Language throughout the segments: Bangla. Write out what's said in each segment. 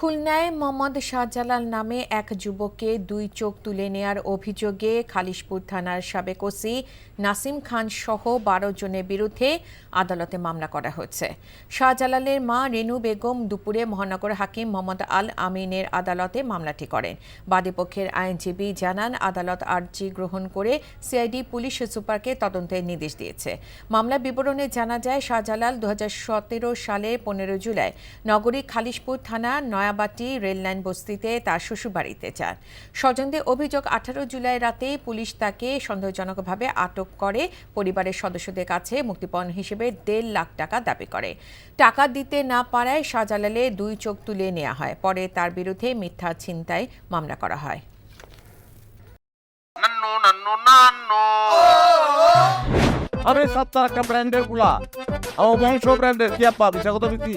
খুলনায় মোহাম্মদ শাহজালাল নামে এক যুবককে দুই চোখ তুলে নেয়ার অভিযোগে খালিশপুর থানার সাবেক ওসি নাসিম খান সহ ১২ জনের বিরুদ্ধে আদালতে মামলা করা হয়েছে। শাহজালালের মা রেনু বেগম দুপুরে মহানগর হাকিম মোহাম্মদ আল আমিনের আদালতে মামলাটি করেন। বাদীপক্ষের আইনজীবী জানান, আদালত আর্জি গ্রহণ করে সিআইডি পুলিশ সুপারকে তদন্তের নির্দেশ দিয়েছে। মামলার বিবরণে জানা যায়, শাহজালাল ২০১৭ সালের ১৫ জুলাই নগরী খালিশপুর থানা নয়াবাটি রেললাইন বস্তিতে তার শ্বশুরবাড়িতে যান। স্বজনদের অভিযোগ, ১৮ জুলাই রাতে পুলিশ তাকে সন্দেহজনকভাবে আটক করে পরিবারের সদস্যদের কাছে মুক্তিপণ হিসেবে ১.৫ লাখ টাকা দাবি করে। টাকা দিতে না পারায় শাহজালালের দুই চোখ তুলে নেওয়া হয়। পরে তার বিরুদ্ধে মিথ্যা ছিনতাই মামলা করা হয়। আরে সপ্তাহ একটা ব্র্যান্ডের গুলা আমার বংশ ব্র্যান্ডের কি আপা বিষয় কত বিক্রি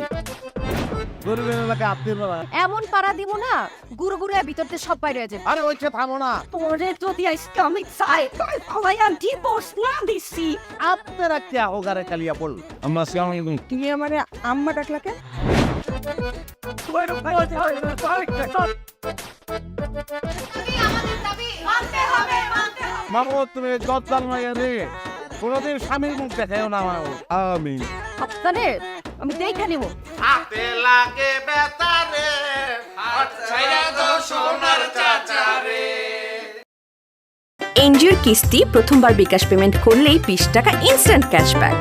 এমন পাড়া দিব না, গুরু গুরু ভিতরতে সব বাইরে যাবে। আরে ওইটা থামো না, তোরে যদি ইসলামিক চাই সবাই আমি ডিভোর্স না দিছি। আপনারা কি ahoগারে কালিয়া বল আমরা সিয়াম তুমি আমারে আম্মা ডাকলাকে মামু তুমি জজ্জাল মাইয়া রে কোনদিন স্বামীর মুখ দেখাও না আমার আমি আপনারে আমি দেখে নিব। হাতে লাগে বেতারে হাত ছাইরা দাও সোনার চাচারে। এনজিওর কিস্তি প্রথমবার বিকাশ পেমেন্ট করলেই ২০ টাকা ইনস্ট্যান্ট ক্যাশব্যাক।